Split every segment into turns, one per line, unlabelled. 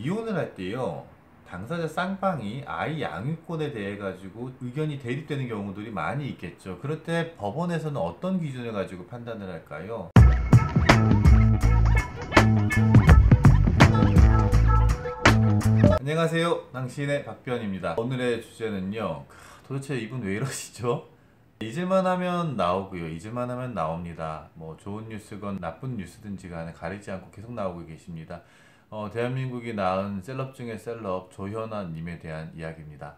이혼을 할 때요, 당사자 쌍방이 아이 양육권에 대해 가지고 의견이 대립되는 경우들이 많이 있겠죠. 그럴 때 법원에서는 어떤 기준을 가지고 판단을 할까요? 안녕하세요, 당신의 박변입니다. 오늘의 주제는요, 도대체 이분 왜 이러시죠? 잊을만 하면 나오고요, 잊을만 하면 나옵니다. 뭐 좋은 뉴스건 나쁜 뉴스든지 간에 가리지 않고 계속 나오고 계십니다. 대한민국이 낳은 셀럽 중에 셀럽 조현아 님에 대한 이야기입니다.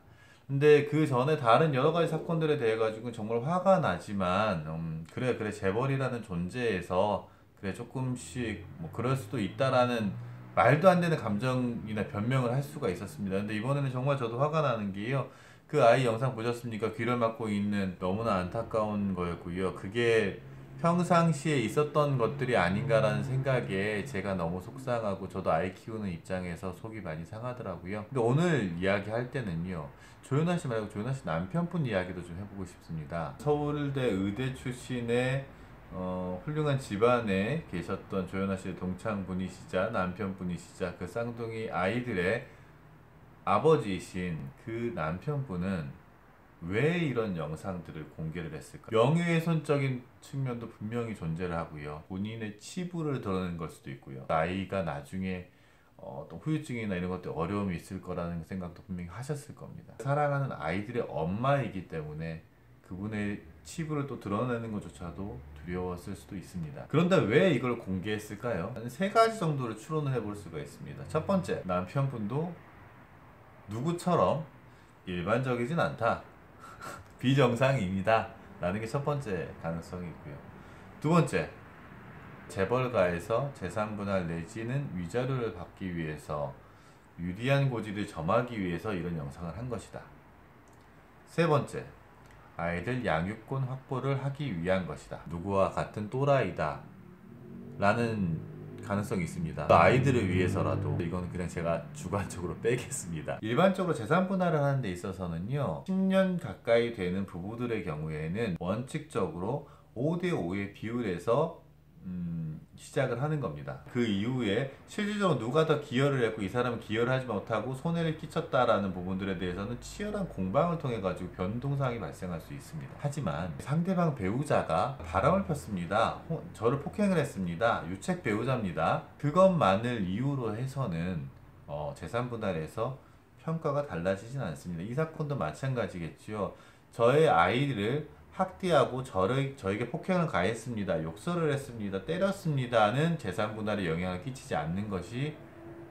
근데 그 전에 다른 여러 가지 사건들에 대해 가지고 정말 화가 나지만, 그래 재벌이라는 존재에서 그래 조금씩 뭐 그럴 수도 있다라는 말도 안 되는 감정이나 변명을 할 수가 있었습니다. 근데 이번에는 정말 저도 화가 나는 게요, 그 아이 영상 보셨습니까? 귀를 막고 있는, 너무나 안타까운 거였고요. 그게 평상시에 있었던 것들이 아닌가라는 생각에 제가 너무 속상하고, 저도 아이 키우는 입장에서 속이 많이 상하더라고요. 근데 오늘 이야기할 때는요, 조연아 씨 말고 조연아 씨 남편분 이야기도 좀 해보고 싶습니다. 서울대 의대 출신의 훌륭한 집안에 계셨던 조연아 씨의 동창분이시자 남편분이시자 그 쌍둥이 아이들의 아버지이신 그 남편분은 왜 이런 영상들을 공개를 했을까? 명예훼손적인 측면도 분명히 존재를 하고요. 본인의 치부를 드러내는 걸 수도 있고요. 아이가 나중에 어떤 후유증이나 이런 것들 어려움이 있을 거라는 생각도 분명히 하셨을 겁니다. 사랑하는 아이들의 엄마이기 때문에 그분의 치부를 또 드러내는 것조차도 두려웠을 수도 있습니다. 그런데 왜 이걸 공개했을까요? 한 세 가지 정도를 추론을 해볼 수가 있습니다. 첫 번째, 남편분도 누구처럼 일반적이진 않다. 비정상입니다. 라는 게 첫 번째 가능성이 있고요. 두 번째, 재벌가에서 재산분할 내지는 위자료를 받기 위해서 유리한 고지를 점하기 위해서 이런 영상을 한 것이다. 세 번째, 아이들 양육권 확보를 하기 위한 것이다. 누구와 같은 또라이다 라는 가능성이 있습니다. 아이들을 위해서라도. 이건 그냥 제가 주관적으로 빼겠습니다. 일반적으로 재산 분할을 하는 데 있어서는요, 10년 가까이 되는 부부들의 경우에는 원칙적으로 5대5의 비율에서 시작을 하는 겁니다. 그 이후에 실질적으로 누가 더 기여를 했고 이 사람은 기여를 하지 못하고 손해를 끼쳤다라는 부분들에 대해서는 치열한 공방을 통해 가지고 변동사항이 발생할 수 있습니다. 하지만 상대방 배우자가 바람을 폈습니다. 저를 폭행을 했습니다. 유책 배우자입니다. 그것만을 이유로 해서는 재산 분할에서 평가가 달라지진 않습니다. 이 사건도 마찬가지겠지요. 저의 아이를 학대하고 저에게 폭행을 가했습니다. 욕설을 했습니다. 때렸습니다는 재산 분할에 영향을 끼치지 않는 것이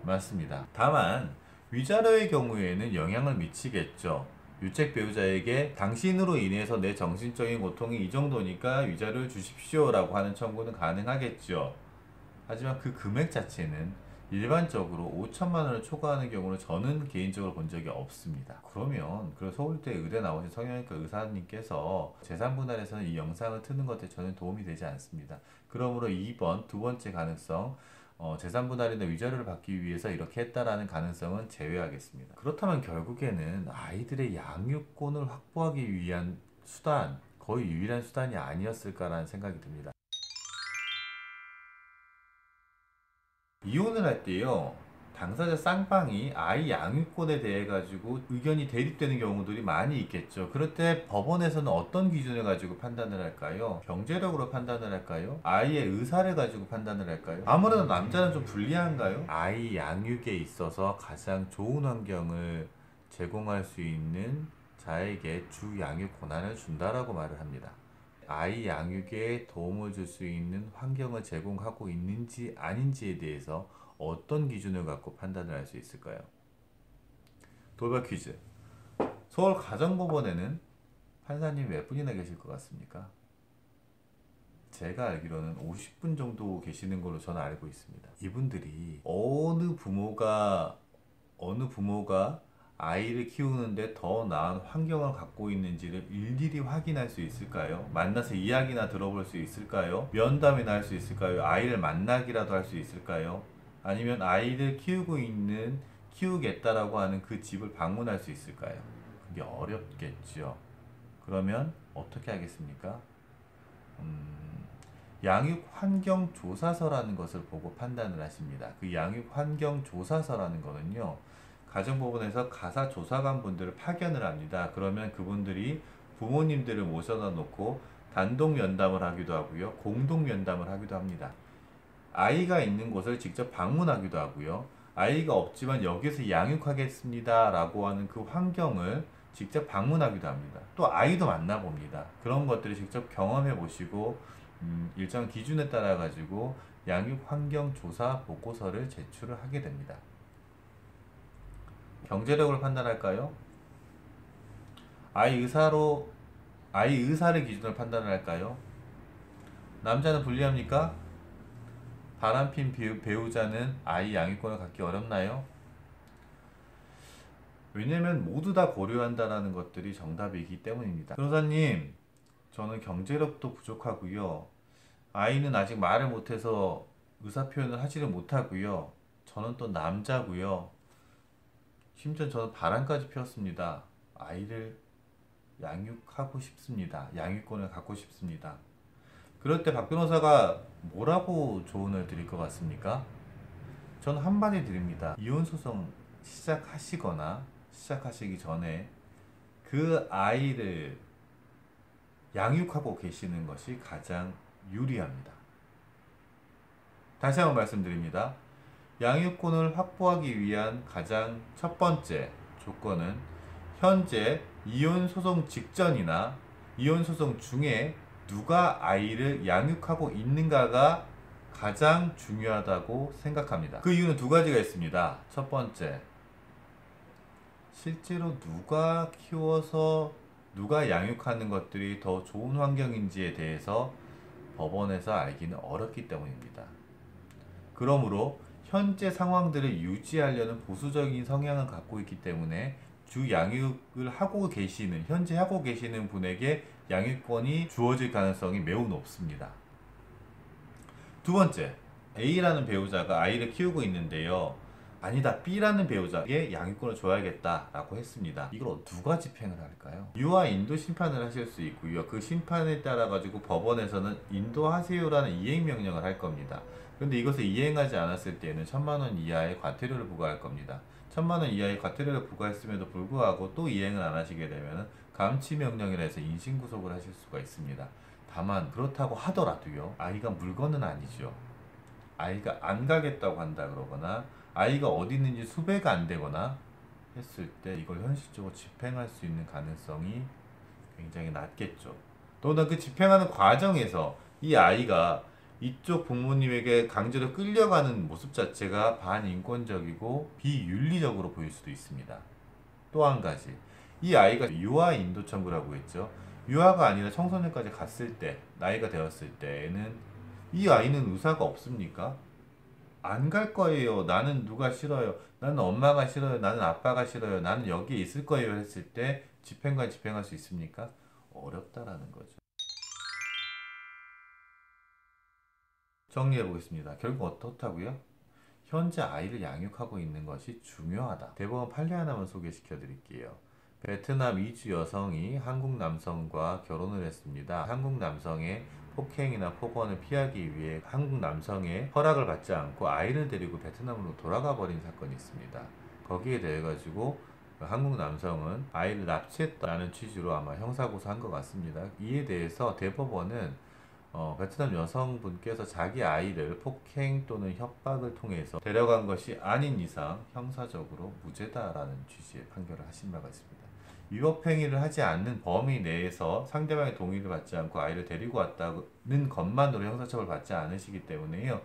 맞습니다. 다만 위자료의 경우에는 영향을 미치겠죠. 유책 배우자에게 당신으로 인해서 내 정신적인 고통이 이 정도니까 위자료를 주십시오 라고 하는 청구는 가능하겠죠. 하지만 그 금액 자체는 일반적으로 5천만 원을 초과하는 경우는 저는 개인적으로 본 적이 없습니다. 그러면 서울대 의대 나오신 성형외과 의사님께서 재산분할에서는 이 영상을 트는 것에 저는 도움이 되지 않습니다. 그러므로 2번 두 번째 가능성, 재산분할이나 위자료를 받기 위해서 이렇게 했다라는 가능성은 제외하겠습니다. 그렇다면 결국에는 아이들의 양육권을 확보하기 위한 수단, 거의 유일한 수단이 아니었을까라는 생각이 듭니다. 이혼을 할 때요, 당사자 쌍방이 아이 양육권에 대해 가지고 의견이 대립되는 경우들이 많이 있겠죠. 그럴 때 법원에서는 어떤 기준을 가지고 판단을 할까요? 경제력으로 판단을 할까요? 아이의 의사를 가지고 판단을 할까요? 아무래도 남자는 좀 불리한가요? 아이 양육에 있어서 가장 좋은 환경을 제공할 수 있는 자에게 주 양육 권한을 준다라고 말을 합니다. 아이 양육에 도움을 줄 수 있는 환경을 제공하고 있는지 아닌지에 대해서 어떤 기준을 갖고 판단을 할 수 있을까요? 돌발 퀴즈. 서울 가정법원에는 판사님 몇 분이나 계실 것 같습니까? 제가 알기로는 50분 정도 계시는 걸로 저는 알고 있습니다. 이분들이 어느 부모가 아이를 키우는데 더 나은 환경을 갖고 있는지를 일일이 확인할 수 있을까요? 만나서 이야기나 들어볼 수 있을까요? 면담이나 할 수 있을까요? 아이를 만나기라도 할 수 있을까요? 아니면 아이를 키우겠다라고 하는 그 집을 방문할 수 있을까요? 그게 어렵겠죠. 그러면 어떻게 하겠습니까? 양육환경조사서라는 것을 보고 판단을 하십니다. 그 양육환경조사서라는 거는요, 가정법원에서 가사조사관 분들을 파견을 합니다. 그러면 그분들이 부모님들을 모셔다 놓고 단독 면담을 하기도 하고요, 공동 면담을 하기도 합니다. 아이가 있는 곳을 직접 방문하기도 하고요, 아이가 없지만 여기서 양육하겠습니다 라고 하는 그 환경을 직접 방문하기도 합니다. 또 아이도 만나봅니다. 그런 것들을 직접 경험해 보시고 일정 기준에 따라 가지고 양육환경조사 보고서를 제출을 하게 됩니다. 경제력을 판단할까요? 아이 의사를 기준으로 판단을 할까요? 남자는 불리합니까? 바람핀 배우자는 아이 양육권을 갖기 어렵나요? 왜냐면 모두 다 고려한다라는 것들이 정답이기 때문입니다. 변호사님, 저는 경제력도 부족하고요, 아이는 아직 말을 못해서 의사표현을 하지를 못하고요, 저는 또 남자고요, 심지어 저는 바람까지 피웠습니다. 아이를 양육하고 싶습니다. 양육권을 갖고 싶습니다. 그럴 때 박 변호사가 뭐라고 조언을 드릴 것 같습니까? 저는 한마디 드립니다. 이혼소송 시작하시기 전에 그 아이를 양육하고 계시는 것이 가장 유리합니다. 다시 한번 말씀드립니다. 양육권을 확보하기 위한 가장 첫 번째 조건은 현재 이혼소송 직전이나 이혼소송 중에 누가 아이를 양육하고 있는가가 가장 중요하다고 생각합니다. 그 이유는 두 가지가 있습니다. 첫 번째, 실제로 누가 키워서 누가 양육하는 것들이 더 좋은 환경인지에 대해서 법원에서 알기는 어렵기 때문입니다. 그러므로 현재 상황들을 유지하려는 보수적인 성향을 갖고 있기 때문에 주 양육을 현재 하고 계시는 분에게 양육권이 주어질 가능성이 매우 높습니다. 두 번째, A라는 배우자가 아이를 키우고 있는데요, 아니다, B라는 배우자에게 양육권을 줘야겠다라고 했습니다. 이걸 누가 집행을 할까요? 유아 인도 심판을 하실 수 있고요, 그 심판에 따라 가지고 법원에서는 인도하세요라는 이행명령을 할 겁니다. 그런데 이것을 이행하지 않았을 때에는 1,000만 원 이하의 과태료를 부과할 겁니다. 1,000만 원 이하의 과태료를 부과했음에도 불구하고 또 이행을 안 하시게 되면 감치명령이라 해서 인신구속을 하실 수가 있습니다. 다만 그렇다고 하더라도요, 아이가 물건은 아니죠. 아이가 안 가겠다고 한다 그러거나 아이가 어디 있는지 수배가 안 되거나 했을 때 이걸 현실적으로 집행할 수 있는 가능성이 굉장히 낮겠죠. 또는 그 집행하는 과정에서 이 아이가 이쪽 부모님에게 강제로 끌려가는 모습 자체가 반인권적이고 비윤리적으로 보일 수도 있습니다. 또 한 가지, 이 아이가 유아 인도 청구라고 했죠. 유아가 아니라 청소년까지 갔을 때, 나이가 되었을 때에는 이 아이는 의사가 없습니까? 안 갈 거예요. 나는 누가 싫어요. 나는 엄마가 싫어요. 나는 아빠가 싫어요. 나는 여기에 있을 거예요. 했을 때 집행관 집행할 수 있습니까? 어렵다라는 거죠. 정리해 보겠습니다. 결국 어떻다고요? 현재 아이를 양육하고 있는 것이 중요하다. 대법원 판례 하나만 소개시켜 드릴게요. 베트남 이주 여성이 한국 남성과 결혼을 했습니다. 한국 남성의 폭행이나 폭언을 피하기 위해 한국 남성의 허락을 받지 않고 아이를 데리고 베트남으로 돌아가 버린 사건이 있습니다. 거기에 대해 가지고 한국 남성은 아이를 납치했다는 취지로 아마 형사고소한 것 같습니다. 이에 대해서 대법원은 베트남 여성분께서 자기 아이를 폭행 또는 협박을 통해서 데려간 것이 아닌 이상 형사적으로 무죄다라는 취지의 판결을 하신 바가 있습니다. 위법행위를 하지 않는 범위 내에서 상대방의 동의를 받지 않고 아이를 데리고 왔다는 것만으로 형사처벌 받지 않으시기 때문에요,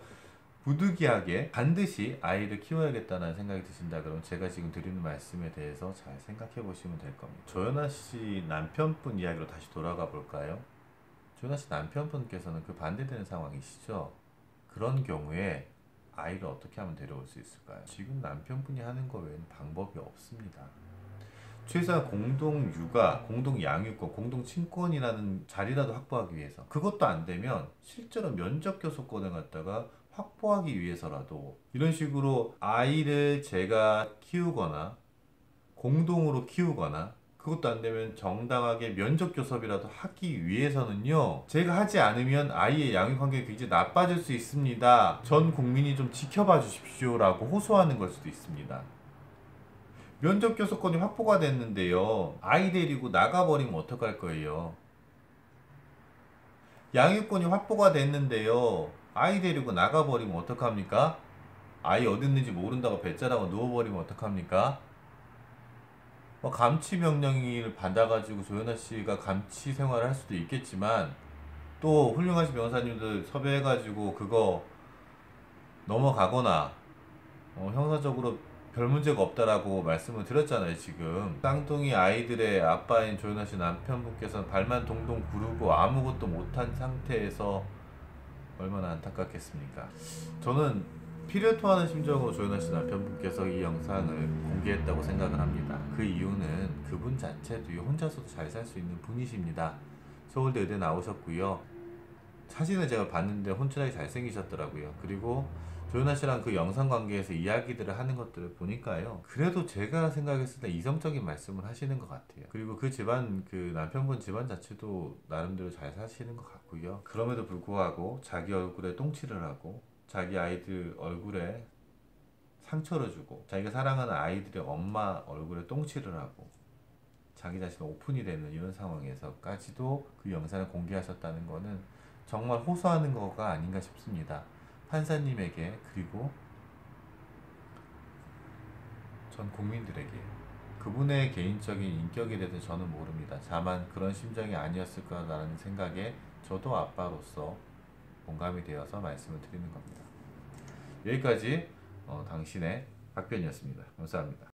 부득이하게 반드시 아이를 키워야겠다는 생각이 드신다 그러면 제가 지금 드리는 말씀에 대해서 잘 생각해 보시면 될 겁니다. 조연아 씨 남편분 이야기로 다시 돌아가 볼까요? 조연아 씨 남편분께서는 그 반대되는 상황이시죠? 그런 경우에 아이를 어떻게 하면 데려올 수 있을까요? 지금 남편분이 하는 거 외에는 방법이 없습니다. 최소한 공동 육아, 공동 양육권, 공동 친권이라는 자리라도 확보하기 위해서, 그것도 안 되면 실제로 면접 교섭권을 갖다가 확보하기 위해서라도 이런 식으로 아이를 제가 키우거나 공동으로 키우거나 그것도 안 되면 정당하게 면접 교섭이라도 하기 위해서는요, 제가 하지 않으면 아이의 양육 환경이 굉장히 나빠질 수 있습니다. 전 국민이 좀 지켜봐 주십시오라고 호소하는 걸 수도 있습니다. 면접 교섭권이 확보가 됐는데요, 아이 데리고 나가버리면 어떡할 거예요? 양육권이 확보가 됐는데요, 아이 데리고 나가버리면 어떡합니까? 아이 어디 있는지 모른다고 배짜라고 누워버리면 어떡합니까? 감치 명령을 받아가지고 조현아 씨가 감치 생활을 할 수도 있겠지만, 또 훌륭하신 변호사님들 섭외해가지고 그거 넘어가거나 형사적으로 별 문제가 없다라고 말씀을 드렸잖아요. 지금 쌍둥이 아이들의 아빠인 조현아 씨 남편분께서는 발만 동동 구르고 아무것도 못한 상태에서 얼마나 안타깝겠습니까? 저는 피를 토하는 심정으로 조현아 씨 남편분께서 이 영상을 공개했다고 생각을 합니다. 그 이유는 그분 자체도 혼자서도 잘 살 수 있는 분이십니다. 서울대 의대 나오셨고요. 사진을 제가 봤는데 혼쭐하게 잘생기셨더라고요. 그리고 조현아 씨랑 그 영상 관계에서 이야기들을 하는 것들을 보니까요, 그래도 제가 생각했을 때 이성적인 말씀을 하시는 것 같아요. 그리고 그 집안, 그 남편분 집안 자체도 나름대로 잘 사시는 것 같고요. 그럼에도 불구하고 자기 얼굴에 똥칠을 하고 자기 아이들 얼굴에 상처를 주고 자기가 사랑하는 아이들의 엄마 얼굴에 똥칠을 하고 자기 자신 오픈이 되는 이런 상황에서까지도 그 영상을 공개하셨다는 거는 정말 호소하는 거가 아닌가 싶습니다. 판사님에게, 그리고 전 국민들에게. 그분의 개인적인 인격에 대해서 저는 모릅니다. 다만 그런 심정이 아니었을 거라는 생각에 저도 아빠로서 공감이 되어서 말씀을 드리는 겁니다. 여기까지 당신의 박변이었습니다. 감사합니다.